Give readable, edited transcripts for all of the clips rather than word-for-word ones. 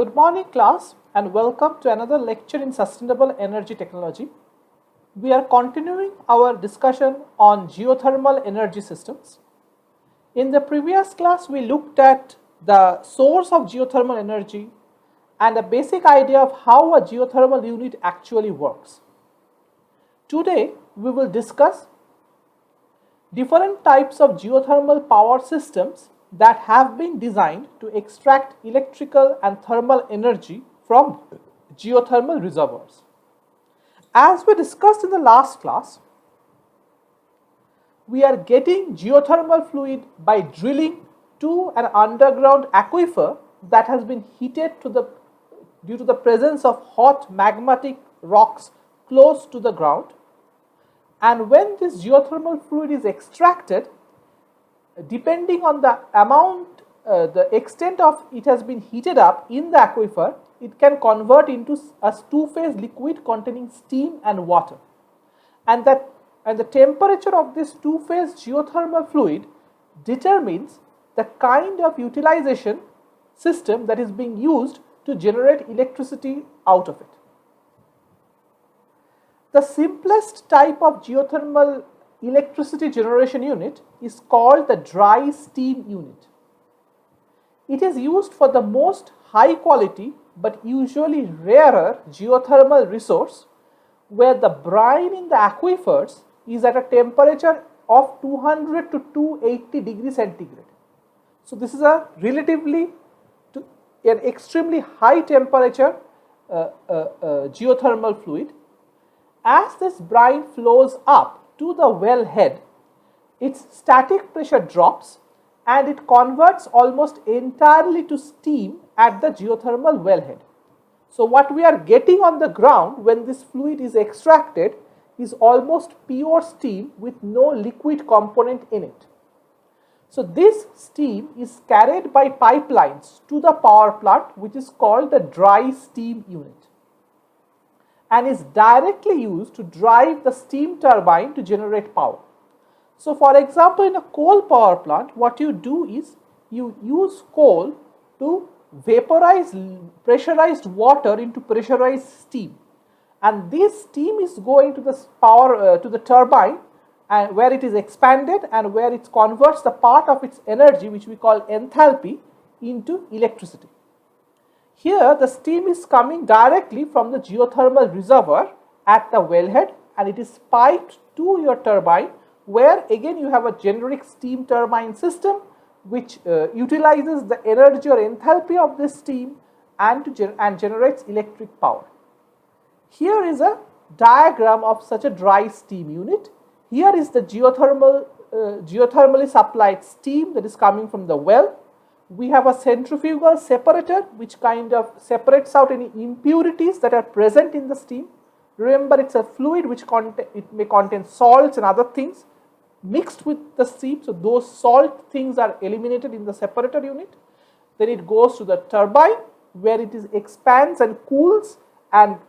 Good morning class and welcome to another lecture in sustainable energy technology. We are continuing our discussion on geothermal energy systems. In the previous class we looked at the source of geothermal energy and a basic idea of how a geothermal unit actually works. Today we will discuss different types of geothermal power systems that have been designed to extract electrical and thermal energy from geothermal reservoirs. As we discussed in the last class, we are getting geothermal fluid by drilling to an underground aquifer that has been heated due to the presence of hot magmatic rocks close to the ground. And when this geothermal fluid is extracted, depending on the amount, the extent of it has been heated up in the aquifer, it can convert into a two-phase liquid containing steam and water. And the temperature of this two-phase geothermal fluid determines the kind of utilization system that is being used to generate electricity out of it. The simplest type of geothermal electricity generation unit is called the dry steam unit. It is used for the most high quality but usually rarer geothermal resource where the brine in the aquifers is at a temperature of 200 to 280 degrees centigrade. So this is a relatively an extremely high temperature geothermal fluid. As this brine flows up to the wellhead, its static pressure drops and it converts almost entirely to steam at the geothermal wellhead. So what we are getting on the ground when this fluid is extracted is almost pure steam with no liquid component in it. So this steam is carried by pipelines to the power plant, which is called the dry steam unit, and is directly used to drive the steam turbine to generate power. So for example, in a coal power plant, what you do is you use coal to vaporize pressurized water into pressurized steam, and this steam is going to the power to the turbine, and where it is expanded and where it converts the part of its energy, which we call enthalpy, into electricity. Here the steam is coming directly from the geothermal reservoir at the wellhead and it is piped to your turbine, where again you have a generic steam turbine system which utilizes the energy or enthalpy of this steam and generates electric power. Here is a diagram of such a dry steam unit. Here is the geothermally supplied steam that is coming from the well. We have a centrifugal separator which kind of separates out any impurities that are present in the steam. Remember, it's a fluid which it may contain salts and other things mixed with the steam. So those salt things are eliminated in the separator unit. Then it goes to the turbine where it expands and cools and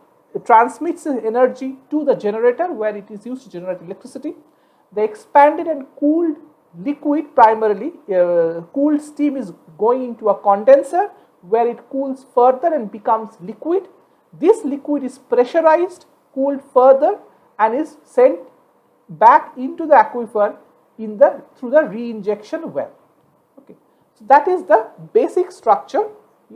transmits the energy to the generator where it is used to generate electricity. The expanded and cooled liquid, primarily cooled steam, is going into a condenser where it cools further and becomes liquid. This liquid is pressurized, cooled further, and is sent back into the aquifer through the reinjection well. Okay. So that is the basic structure.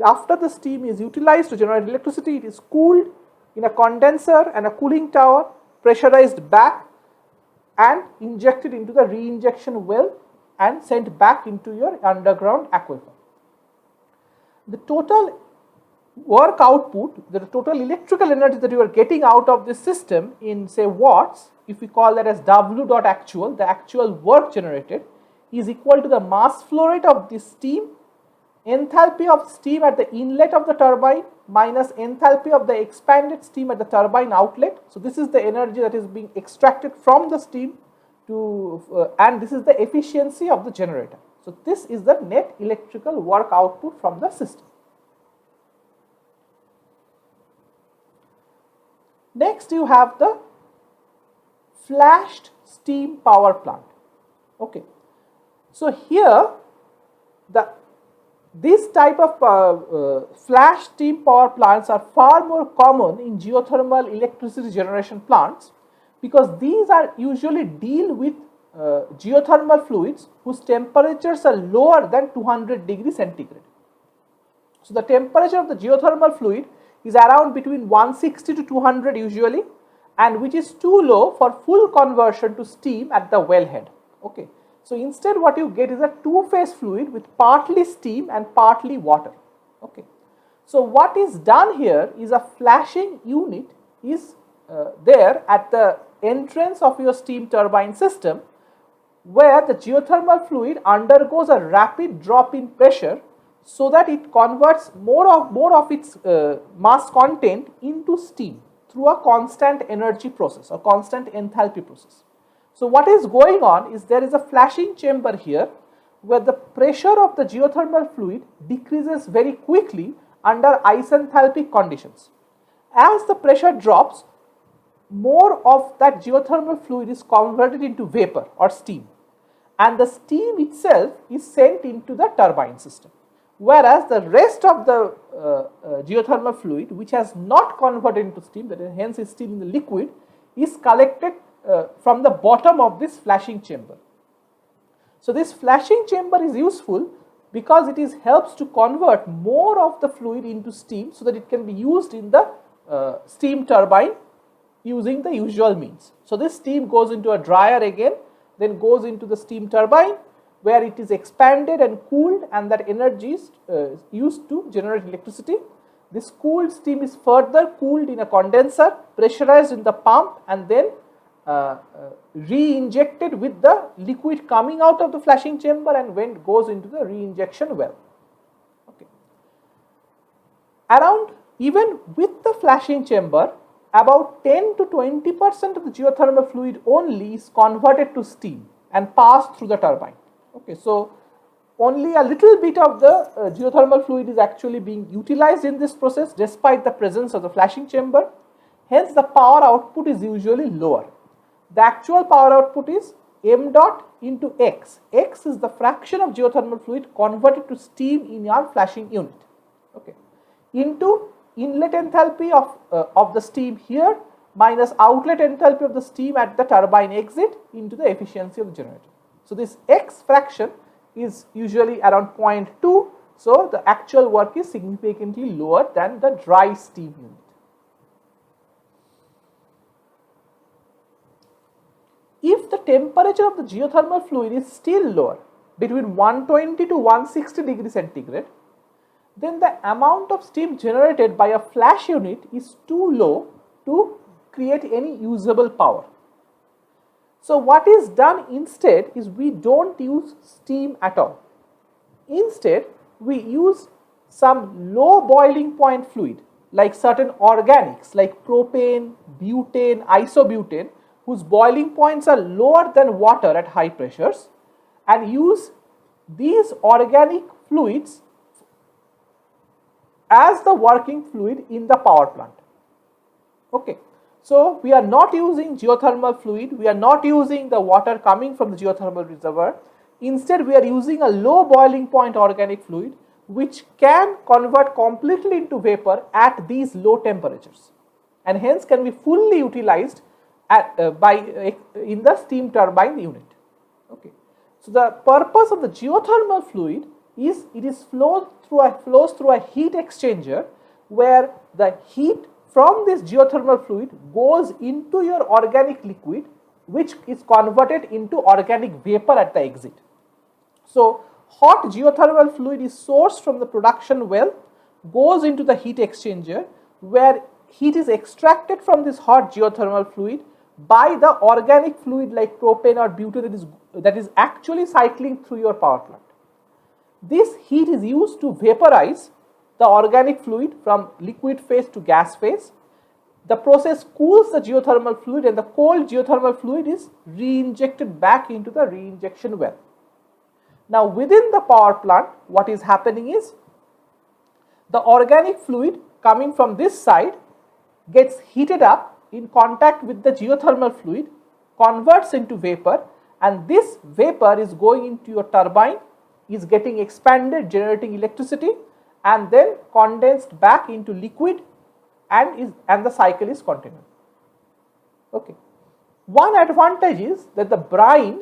After the steam is utilized to generate electricity, it is cooled in a condenser and a cooling tower, pressurized back and injected into the reinjection well and sent back into your underground aquifer. The total work output, the total electrical energy that you are getting out of this system in, say, watts, if we call that as W dot actual, the actual work generated, is equal to the mass flow rate of this steam, enthalpy of steam at the inlet of the turbine minus enthalpy of the expanded steam at the turbine outlet. So this is the energy that is being extracted from the steam and this is the efficiency of the generator. So this is the net electrical work output from the system. Next you have the flashed steam power plant. Okay. So here the This type of flash steam power plants are far more common in geothermal electricity generation plants because these are usually deal with geothermal fluids whose temperatures are lower than 200 degrees centigrade. So the temperature of the geothermal fluid is around between 160 to 200 usually, and which is too low for full conversion to steam at the wellhead. Okay. So instead what you get is a two-phase fluid with partly steam and partly water. Okay. So what is done here is a flashing unit is there at the entrance of your steam turbine system, where the geothermal fluid undergoes a rapid drop in pressure so that it converts more of its mass content into steam through a constant energy process or constant enthalpy process. So what is going on is there is a flashing chamber here where the pressure of the geothermal fluid decreases very quickly under isenthalpic conditions. As the pressure drops, more of that geothermal fluid is converted into vapor or steam, and the steam itself is sent into the turbine system. Whereas the rest of the geothermal fluid, which has not converted into steam, that is hence is still in the liquid, is collected from the bottom of this flashing chamber. So this flashing chamber is useful because it helps to convert more of the fluid into steam so that it can be used in the steam turbine using the usual means. So this steam goes into a dryer again, then goes into the steam turbine where it is expanded and cooled, and that energy is used to generate electricity. This cooled steam is further cooled in a condenser, pressurized in the pump, and then re-injected with the liquid coming out of the flashing chamber and when goes into the re-injection well. Okay. Around, even with the flashing chamber, about 10 to 20% of the geothermal fluid only is converted to steam and passed through the turbine. Okay, so only a little bit of the geothermal fluid is actually being utilized in this process despite the presence of the flashing chamber. Hence, the power output is usually lower. The actual power output is m dot into x. X is the fraction of geothermal fluid converted to steam in your flashing unit. Okay, into inlet enthalpy of the steam here minus outlet enthalpy of the steam at the turbine exit into the efficiency of the generator. So this x fraction is usually around 0.2. So the actual work is significantly lower than the dry steam unit. If the temperature of the geothermal fluid is still lower, between 120 to 160 degrees centigrade, then the amount of steam generated by a flash unit is too low to create any usable power. So what is done instead is we don't use steam at all. Instead, we use some low boiling point fluid like certain organics like propane, butane, isobutane, whose boiling points are lower than water at high pressures, and use these organic fluids as the working fluid in the power plant. Okay. So we are not using geothermal fluid, we are not using the water coming from the geothermal reservoir. Instead, we are using a low boiling point organic fluid which can convert completely into vapor at these low temperatures, and hence can be fully utilized in the steam turbine unit. Okay. So the purpose of the geothermal fluid is flows through a heat exchanger where the heat from this geothermal fluid goes into your organic liquid, which is converted into organic vapor at the exit. So hot geothermal fluid is sourced from the production well, goes into the heat exchanger where heat is extracted from this hot geothermal fluid by the organic fluid like propane or butane that is actually cycling through your power plant. This heat is used to vaporize the organic fluid from liquid phase to gas phase. The process cools the geothermal fluid, and the cold geothermal fluid is re-injected back into the re-injection well. Now within the power plant, what is happening is the organic fluid coming from this side gets heated up in contact with the geothermal fluid, converts into vapor, and this vapor is going into your turbine is getting expanded, generating electricity, and then condensed back into liquid, and the cycle is continued. Okay. One advantage is that the brine,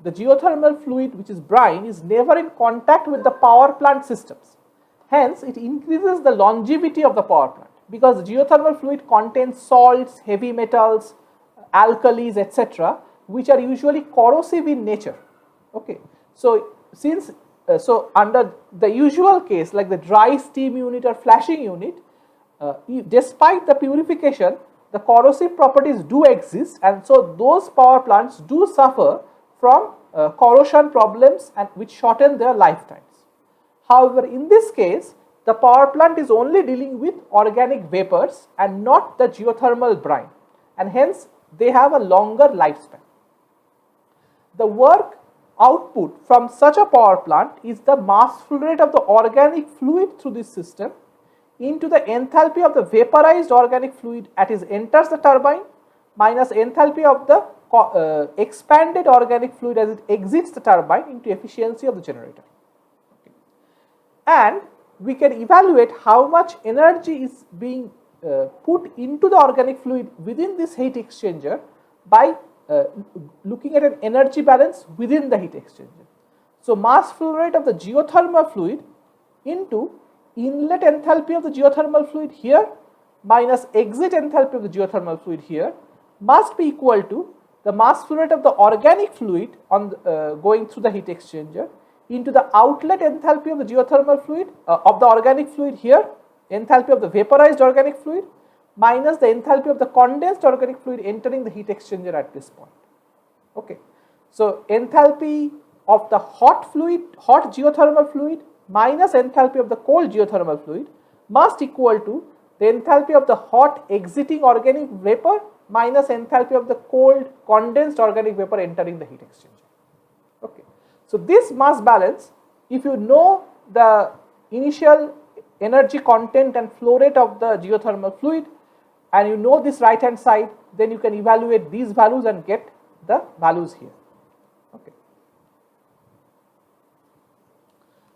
the geothermal fluid which is brine, is never in contact with the power plant systems. Hence, it increases the longevity of the power plant, because geothermal fluid contains salts, heavy metals, alkalis, etc., which are usually corrosive in nature. Okay. So, since so under the usual case like the dry steam unit or flashing unit, despite the purification, the corrosive properties do exist, and so those power plants do suffer from corrosion problems, and which shorten their lifetimes. However, in this case, the power plant is only dealing with organic vapors and not the geothermal brine, and hence they have a longer lifespan. The work output from such a power plant is the mass flow rate of the organic fluid through this system into the enthalpy of the vaporized organic fluid as it enters the turbine minus enthalpy of the expanded organic fluid as it exits the turbine into efficiency of the generator. Okay. And we can evaluate how much energy is being put into the organic fluid within this heat exchanger by looking at an energy balance within the heat exchanger. So, mass flow rate of the geothermal fluid into inlet enthalpy of the geothermal fluid here minus exit enthalpy of the geothermal fluid here must be equal to the mass flow rate of the organic fluid on going through the heat exchanger into the outlet enthalpy of the geothermal fluid of the organic fluid here, enthalpy of the vaporized organic fluid minus the enthalpy of the condensed organic fluid entering the heat exchanger at this point. Okay. So, enthalpy of the hot geothermal fluid minus enthalpy of the cold geothermal fluid must equal to the enthalpy of the hot exiting organic vapor minus enthalpy of the cold condensed organic vapor entering the heat exchanger. Okay. So, this mass balance, if you know the initial energy content and flow rate of the geothermal fluid, and you know this right hand side, then you can evaluate these values and get the values here. Okay.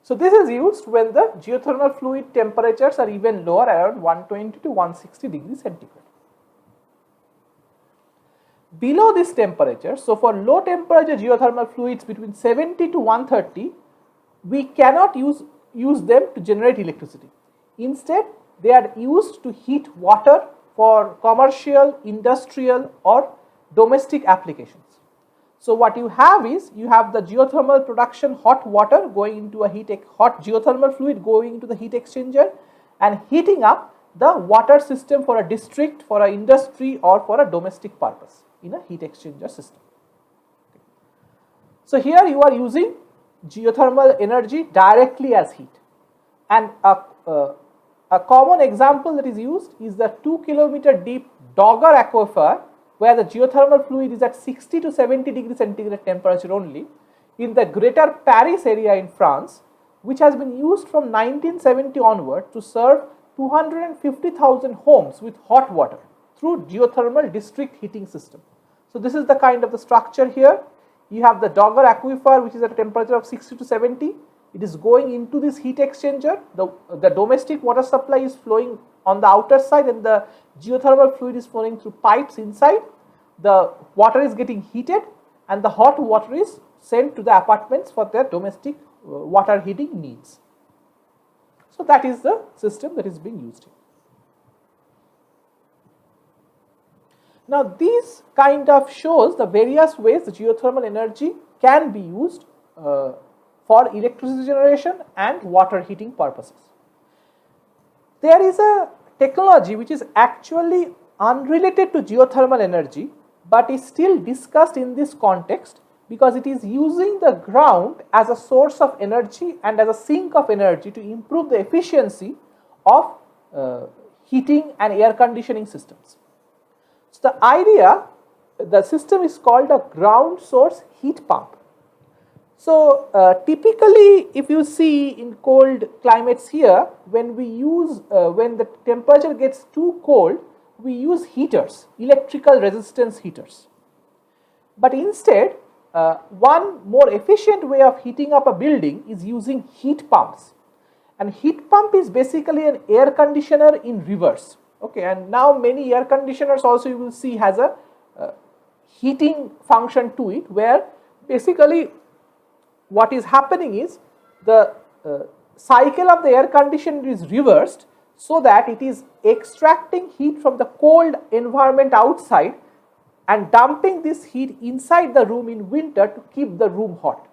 So, this is used when the geothermal fluid temperatures are even lower, around 120 to 160 degrees centigrade. Below this temperature, so for low temperature geothermal fluids between 70 to 130, we cannot use them to generate electricity. Instead, they are used to heat water for commercial, industrial or domestic applications. So, what you have is, you have the geothermal production hot water going into a hot geothermal fluid going into the heat exchanger and heating up the water system for a district, for an industry or for a domestic purpose in a heat exchanger system. So, here you are using geothermal energy directly as heat, and a common example that is used is the 2 km deep Dogger aquifer, where the geothermal fluid is at 60 to 70 degrees centigrade temperature only in the greater Paris area in France, which has been used from 1970 onward to serve 250,000 homes with hot water through geothermal district heating system. So, this is the kind of the structure here. You have the Dogger aquifer, which is at a temperature of 60 to 70. It is going into this heat exchanger. The domestic water supply is flowing on the outer side and the geothermal fluid is flowing through pipes inside. The water is getting heated and the hot water is sent to the apartments for their domestic water heating needs. So, that is the system that is being used here. Now, these kind of shows the various ways the geothermal energy can be used for electricity generation and water heating purposes. There is a technology which is actually unrelated to geothermal energy, but is still discussed in this context because it is using the ground as a source of energy and as a sink of energy to improve the efficiency of heating and air conditioning systems. So, the idea, the system is called a ground source heat pump. So, typically if you see in cold climates here, when we use, when the temperature gets too cold, we use heaters, electrical resistance heaters. But instead, one more efficient way of heating up a building is using heat pumps. And heat pump is basically an air conditioner in reverse. Okay, and now many air conditioners also you will see has a heating function to it, where basically what is happening is the cycle of the air conditioner is reversed, so that it is extracting heat from the cold environment outside and dumping this heat inside the room in winter to keep the room hot.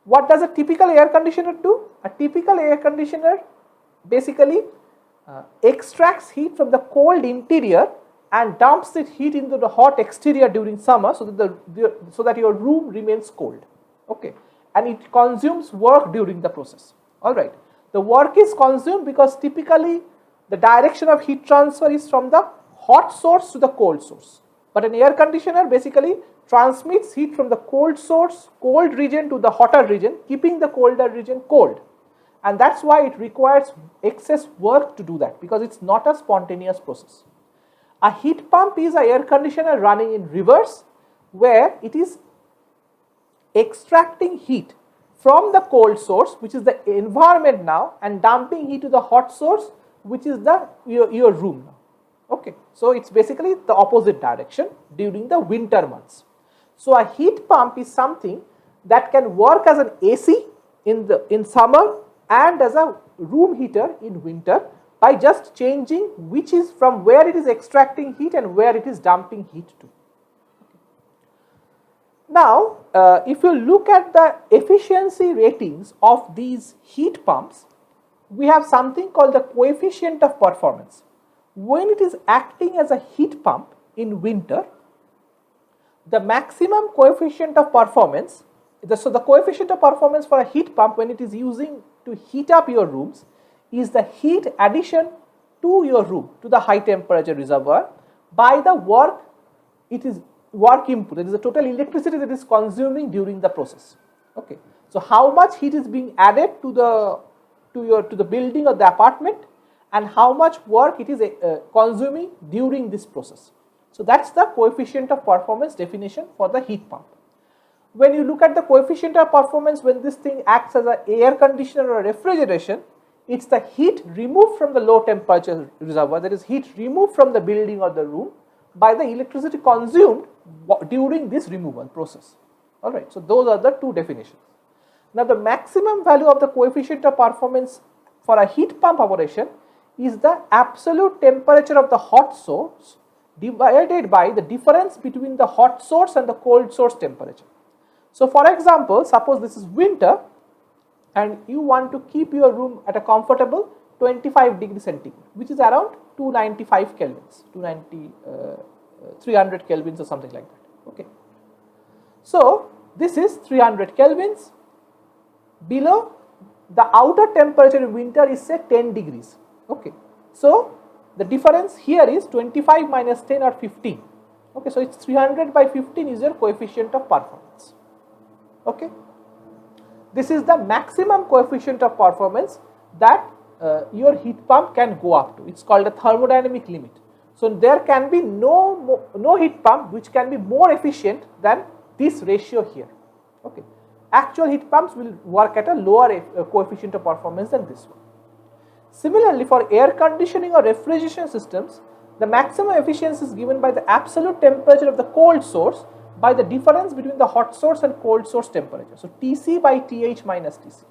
What does a typical air conditioner do? A typical air conditioner basically extracts heat from the cold interior and dumps the heat into the hot exterior during summer, so that your room remains cold. Okay, and it consumes work during the process. All right, the work is consumed because typically the direction of heat transfer is from the hot source to the cold source. But an air conditioner basically transmits heat from the cold source, cold region, to the hotter region, keeping the colder region cold. And that's why it requires excess work to do that, because it's not a spontaneous process. A heat pump is an air conditioner running in reverse, where it is extracting heat from the cold source, which is the environment now, and dumping heat to the hot source, which is your room now. Okay, so it's basically the opposite direction during the winter months. So a heat pump is something that can work as an AC in summer and as a room heater in winter, by just changing which is from where it is extracting heat and where it is dumping heat to. Now, if you look at the efficiency ratings of these heat pumps, we have something called the coefficient of performance. When it is acting as a heat pump in winter, the maximum coefficient of performance, so the coefficient of performance for a heat pump when it is using to heat up your rooms is the heat addition to your room, to the high temperature reservoir, by the work input, that is the total electricity that is consuming during the process. Okay, so how much heat is being added to the building or the apartment, and how much work it is consuming during this process. So that's the coefficient of performance definition for the heat pump. When you look at the coefficient of performance when this thing acts as an air conditioner or refrigeration, it's the heat removed from the low temperature reservoir, that is heat removed from the building or the room by the electricity consumed during this removal process. All right, so those are the two definitions. Now the maximum value of the coefficient of performance for a heat pump operation is the absolute temperature of the hot source divided by the difference between the hot source and the cold source temperature. So for example, suppose this is winter and you want to keep your room at a comfortable 25 degrees centigrade, which is around 295 kelvins, 300 kelvins or something like that. Okay. So this is 300 kelvins. Below, the outer temperature in winter is say 10 degrees. Okay. So the difference here is 25 minus 10 or 15. Okay. So it's 300 by 15 is your coefficient of performance. Okay. This is the maximum coefficient of performance that your heat pump can go up to. It's called a thermodynamic limit. So there can be no heat pump which can be more efficient than this ratio here. Okay. Actual heat pumps will work at a lower coefficient of performance than this one. Similarly, for air conditioning or refrigeration systems, the maximum efficiency is given by the absolute temperature of the cold source by the difference between the hot source and cold source temperature. So Tc by Th minus Tc.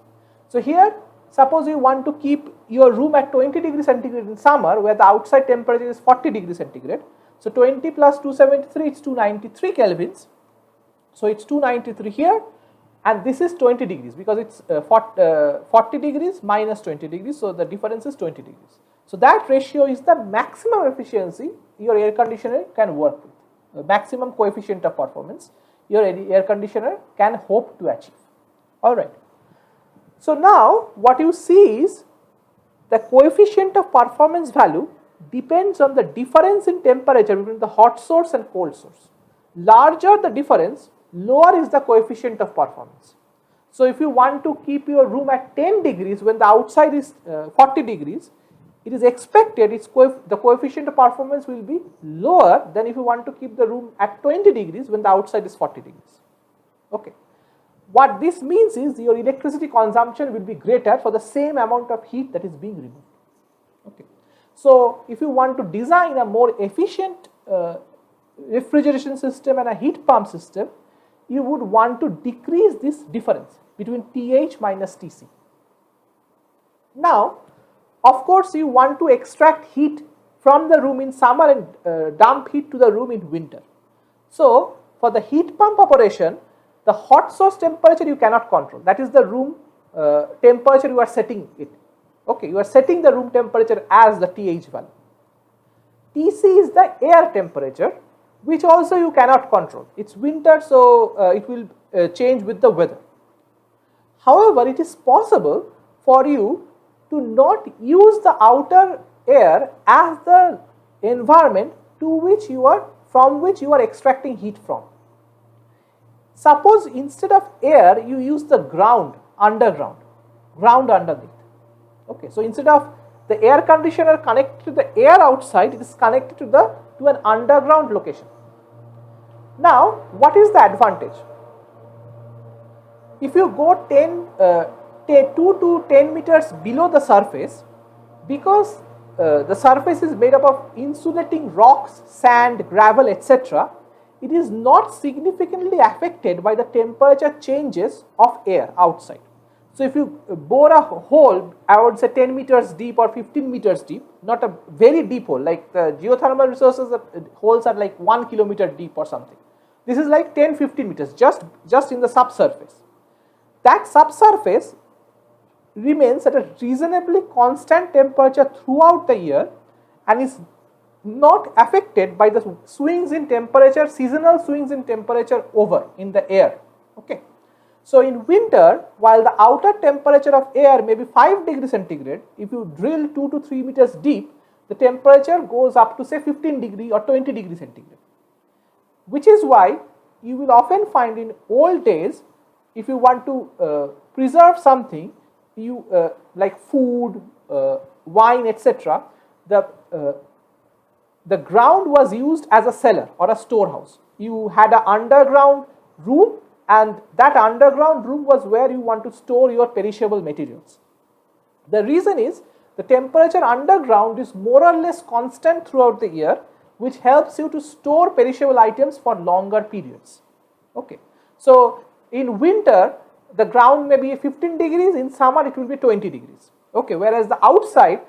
So here, suppose you want to keep your room at 20 degrees centigrade in summer, where the outside temperature is 40 degrees centigrade. So 20 plus 273, it's 293 kelvins. So it's 293 here, and this is 20 degrees because it's 40 degrees minus 20 degrees. So the difference is 20 degrees. So that ratio is the maximum efficiency your air conditioner can work with. The maximum coefficient of performance your air conditioner can hope to achieve. All right. So now what you see is the coefficient of performance value depends on the difference in temperature between the hot source and cold source. Larger the difference, lower is the coefficient of performance. So if you want to keep your room at 10 degrees when the outside is 40 degrees, it is expected the coefficient of performance will be lower than if you want to keep the room at 20 degrees when the outside is 40 degrees. Okay. What this means is your electricity consumption will be greater for the same amount of heat that is being removed. Okay. So, if you want to design a more efficient refrigeration system and a heat pump system, you would want to decrease this difference between TH minus TC. Now, of course, you want to extract heat from the room in summer and dump heat to the room in winter. So, for the heat pump operation, the hot source temperature you cannot control. That is the room temperature you are setting it. Okay, you are setting the room temperature as the TH value. TC is the air temperature, which also you cannot control. It's winter, so it will change with the weather. However, it is possible for you to not use the outer air as the environment from which you are extracting heat from. Suppose instead of air, you use the ground underneath. Okay, so instead of the air conditioner connected to the air outside, it is connected to an underground location. Now, what is the advantage? If you go 2 to 10 meters below the surface, because the surface is made up of insulating rocks, sand, gravel, etc., it is not significantly affected by the temperature changes of air outside. So, if you bore a hole, I would say 10 meters deep or 15 meters deep, not a very deep hole, like the geothermal resources, the holes are like 1 kilometer deep or something. This is like 10-15 meters, just in the subsurface. That subsurface remains at a reasonably constant temperature throughout the year and is not affected by the swings in temperature, seasonal swings in temperature over in the air. Okay. So, in winter, while the outer temperature of air may be 5 degrees centigrade, if you drill 2 to 3 meters deep, the temperature goes up to say 15 degree or 20 degrees centigrade. Which is why you will often find in old days, if you want to preserve something, you like food, wine, etc., the ground was used as a cellar or a storehouse. You had an underground room, and that underground room was where you want to store your perishable materials. The reason is the temperature underground is more or less constant throughout the year, which helps you to store perishable items for longer periods. Okay. So, in winter, the ground may be 15 degrees, in summer it will be 20 degrees. Okay. Whereas the outside,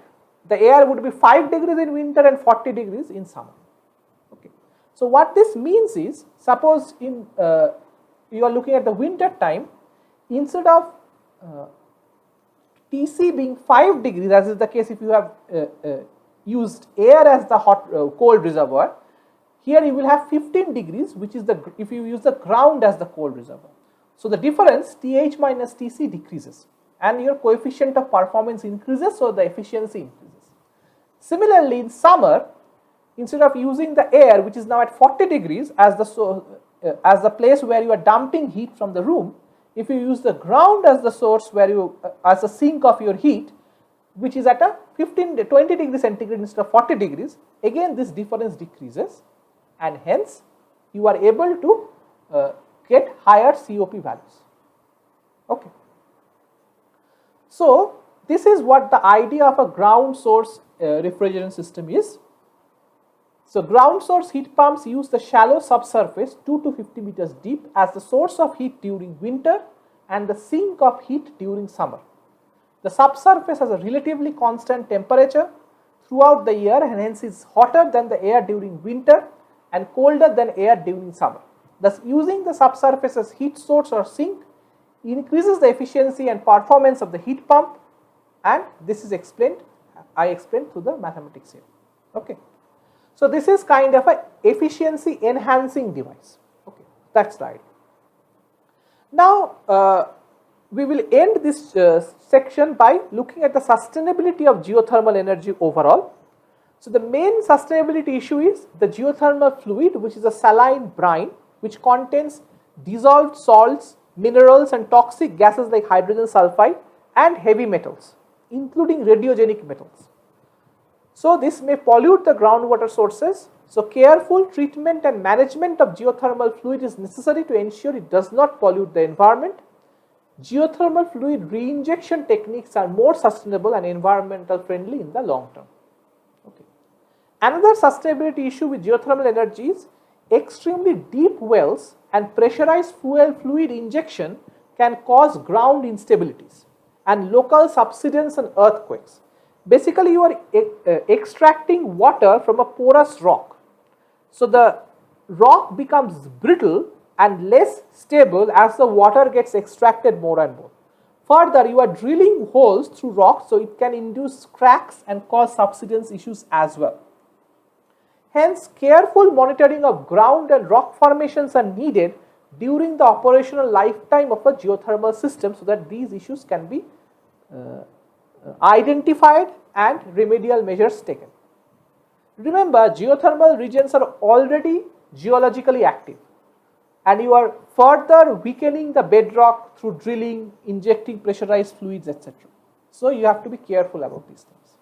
the air would be 5 degrees in winter and 40 degrees in summer. Okay. So, what this means is, suppose in you are looking at the winter time, instead of TC being 5 degrees, as is the case if you have used air as the cold reservoir, here you will have 15 degrees, which is if you use the ground as the cold reservoir. So, the difference TH minus TC decreases and your coefficient of performance increases, so the efficiency increases. Similarly, in summer, instead of using the air, which is now at 40 degrees as the place where you are dumping heat from the room, if you use the ground as the source where you as a sink of your heat, which is at a 20 degrees centigrade instead of 40 degrees, again this difference decreases, and hence you are able to get higher COP values. Okay. So, this is what the idea of a ground source refrigerant system is. So, ground source heat pumps use the shallow subsurface 2 to 50 meters deep as the source of heat during winter and the sink of heat during summer. The subsurface has a relatively constant temperature throughout the year and hence is hotter than the air during winter and colder than air during summer. Thus, using the subsurface as heat source or sink increases the efficiency and performance of the heat pump, and this is I explained through the mathematics here. Okay. So, this is kind of a efficiency enhancing device. Okay, that's the idea. Now, we will end this section by looking at the sustainability of geothermal energy overall. So, the main sustainability issue is the geothermal fluid, which is a saline brine which contains dissolved salts, minerals and toxic gases like hydrogen sulfide and heavy metals, including radiogenic metals. So, this may pollute the groundwater sources. So careful treatment and management of geothermal fluid is necessary to ensure it does not pollute the environment. Geothermal fluid reinjection techniques are more sustainable and environmental friendly in the long term. Okay. Another sustainability issue with geothermal energy is extremely deep wells and pressurized fuel fluid injection can cause ground instabilities and local subsidence and earthquakes. Basically, you are extracting water from a porous rock. So the rock becomes brittle and less stable as the water gets extracted more and more. Further, you are drilling holes through rocks, so it can induce cracks and cause subsidence issues as well. Hence, careful monitoring of ground and rock formations are needed during the operational lifetime of a geothermal system so that these issues can be identified and remedial measures taken. Remember, geothermal regions are already geologically active and you are further weakening the bedrock through drilling, injecting pressurized fluids, etc. So you have to be careful about these things.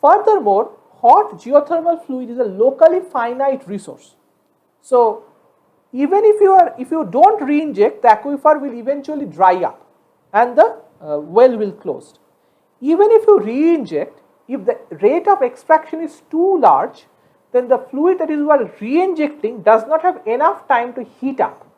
Furthermore, hot geothermal fluid is a locally finite resource. So even if you don't re-inject, the aquifer will eventually dry up and the well will close. Even if you re-inject, if the rate of extraction is too large, then the fluid that you are re-injecting does not have enough time to heat up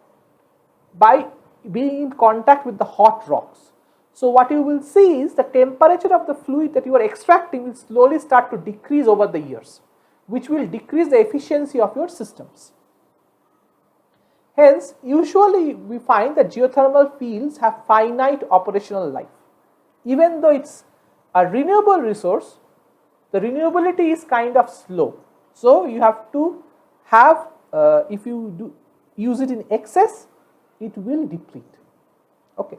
by being in contact with the hot rocks. So what you will see is the temperature of the fluid that you are extracting will slowly start to decrease over the years, which will decrease the efficiency of your systems. Hence, usually we find that geothermal fields have finite operational life. Even though it's a renewable resource, the renewability is kind of slow. So you have to have, if you use it in excess, it will deplete. Okay.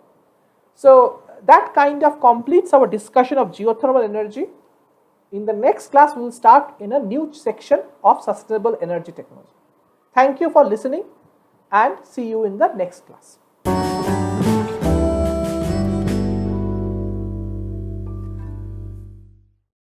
So that kind of completes our discussion of geothermal energy. In the next class, we will start in a new section of sustainable energy technology. Thank you for listening and see you in the next class.